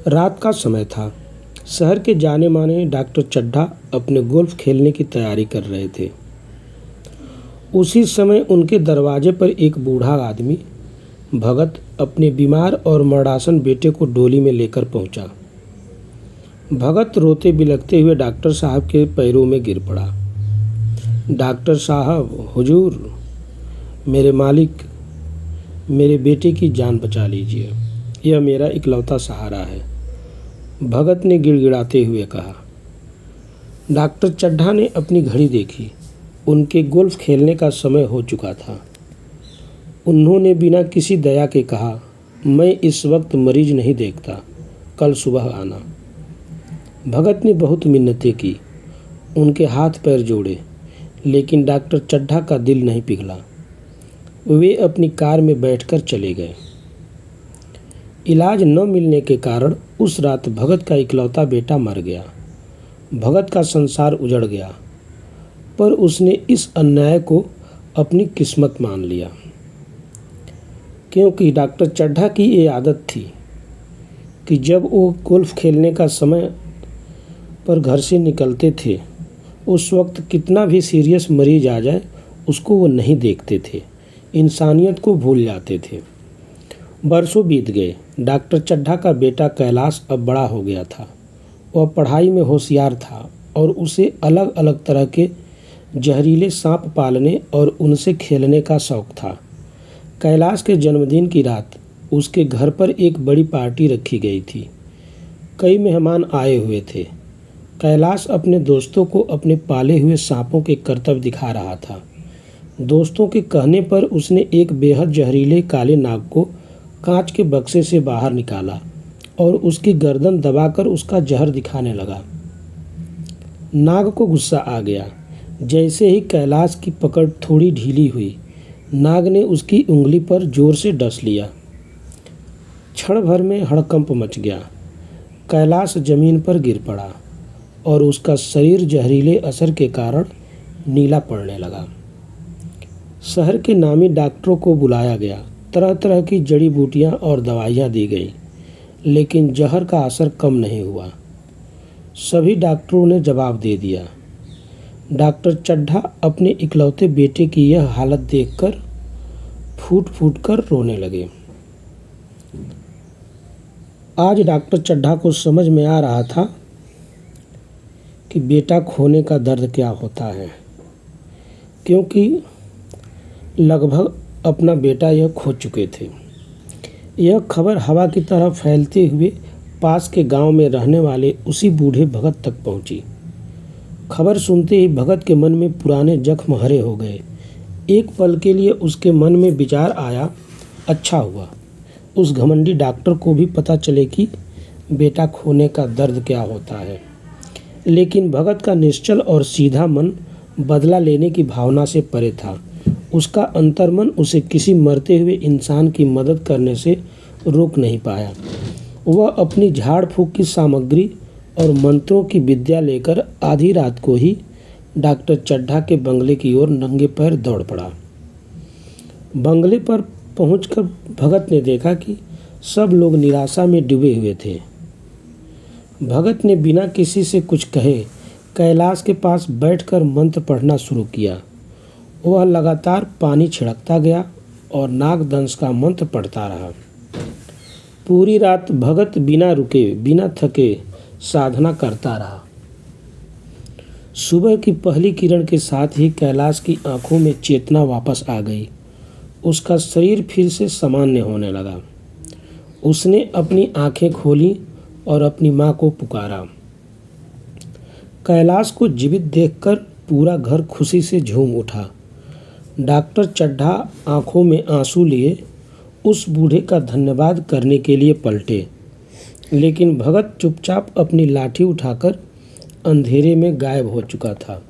रात का समय था। शहर के जाने माने डॉक्टर चड्ढा अपने गोल्फ खेलने की तैयारी कर रहे थे। उसी समय उनके दरवाजे पर एक बूढ़ा आदमी भगत अपने बीमार और मर्दासन बेटे को डोली में लेकर पहुंचा। भगत रोते बिलखते हुए डॉक्टर साहब के पैरों में गिर पड़ा। डॉक्टर साहब, हुजूर, मेरे मालिक, मेरे बेटे की जान बचा लीजिए। यह मेरा इकलौता सहारा है, भगत ने गिड़गिड़ाते हुए कहा। डॉक्टर चड्ढा ने अपनी घड़ी देखी। उनके गोल्फ खेलने का समय हो चुका था। उन्होंने बिना किसी दया के कहा, मैं इस वक्त मरीज नहीं देखता, कल सुबह आना। भगत ने बहुत मिन्नतें की, उनके हाथ पैर जोड़े, लेकिन डॉक्टर चड्ढा का दिल नहीं पिघला। वे अपनी कार में बैठकर चले गए। इलाज न मिलने के कारण उस रात भगत का इकलौता बेटा मर गया। भगत का संसार उजड़ गया, पर उसने इस अन्याय को अपनी किस्मत मान लिया, क्योंकि डॉक्टर चड्ढा की ये आदत थी कि जब वो गोल्फ खेलने का समय पर घर से निकलते थे, उस वक्त कितना भी सीरियस मरीज आ जाए उसको वो नहीं देखते थे, इंसानियत को भूल जाते थे। बरसों बीत गए। डॉक्टर चड्ढा का बेटा कैलाश अब बड़ा हो गया था। वह पढ़ाई में होशियार था और उसे अलग अलग तरह के जहरीले सांप पालने और उनसे खेलने का शौक था। कैलाश के जन्मदिन की रात उसके घर पर एक बड़ी पार्टी रखी गई थी। कई मेहमान आए हुए थे। कैलाश अपने दोस्तों को अपने पाले हुए सांपों के करतब दिखा रहा था। दोस्तों के कहने पर उसने एक बेहद जहरीले काले नाग को कांच के बक्से से बाहर निकाला और उसकी गर्दन दबाकर उसका जहर दिखाने लगा। नाग को गुस्सा आ गया। जैसे ही कैलाश की पकड़ थोड़ी ढीली हुई, नाग ने उसकी उंगली पर जोर से डस लिया। क्षण भर में हड़कंप मच गया। कैलाश जमीन पर गिर पड़ा और उसका शरीर जहरीले असर के कारण नीला पड़ने लगा। शहर के नामी डॉक्टरों को बुलाया गया। तरह तरह की जड़ी बूटियां और दवाइयां दी गई, लेकिन जहर का असर कम नहीं हुआ। सभी डॉक्टरों ने जवाब दे दिया। डॉक्टर चड्ढा अपने इकलौते बेटे की यह हालत देखकर फूट फूट कर रोने लगे। आज डॉक्टर चड्ढा को समझ में आ रहा था कि बेटा खोने का दर्द क्या होता है, क्योंकि लगभग अपना बेटा यह खो चुके थे। यह खबर हवा की तरह फैलते हुए पास के गांव में रहने वाले उसी बूढ़े भगत तक पहुंची। खबर सुनते ही भगत के मन में पुराने जख्म हरे हो गए। एक पल के लिए उसके मन में विचार आया, अच्छा हुआ उस घमंडी डॉक्टर को भी पता चले कि बेटा खोने का दर्द क्या होता है। लेकिन भगत का निश्चल और सीधा मन बदला लेने की भावना से परे था। उसका अंतर्मन उसे किसी मरते हुए इंसान की मदद करने से रोक नहीं पाया। वह अपनी झाड़ फूक की सामग्री और मंत्रों की विद्या लेकर आधी रात को ही डॉक्टर चड्ढा के बंगले की ओर नंगे पैर दौड़ पड़ा। बंगले पर पहुंचकर भगत ने देखा कि सब लोग निराशा में डूबे हुए थे। भगत ने बिना किसी से कुछ कहे कैलाश के पास बैठकर मंत्र पढ़ना शुरू किया। वह लगातार पानी छिड़कता गया और नागदंश का मंत्र पढ़ता रहा। पूरी रात भगत बिना रुके बिना थके साधना करता रहा। सुबह की पहली किरण के साथ ही कैलाश की आंखों में चेतना वापस आ गई। उसका शरीर फिर से सामान्य होने लगा। उसने अपनी आंखें खोली और अपनी माँ को पुकारा। कैलाश को जीवित देखकर पूरा घर खुशी से झूम उठा। डॉक्टर चड्ढा आंखों में आंसू लिए उस बूढ़े का धन्यवाद करने के लिए पलटे, लेकिन भगत चुपचाप अपनी लाठी उठाकर अंधेरे में गायब हो चुका था।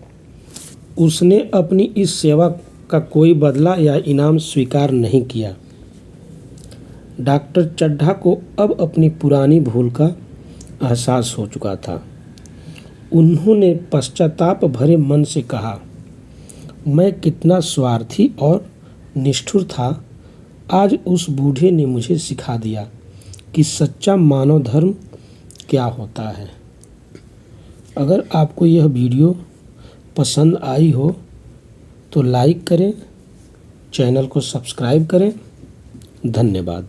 उसने अपनी इस सेवा का कोई बदला या इनाम स्वीकार नहीं किया। डॉक्टर चड्ढा को अब अपनी पुरानी भूल का एहसास हो चुका था। उन्होंने पश्चाताप भरे मन से कहा, मैं कितना स्वार्थी और निष्ठुर था। आज उस बूढ़े ने मुझे सिखा दिया कि सच्चा मानव धर्म क्या होता है। अगर आपको यह वीडियो पसंद आई हो तो लाइक करें, चैनल को सब्सक्राइब करें। धन्यवाद।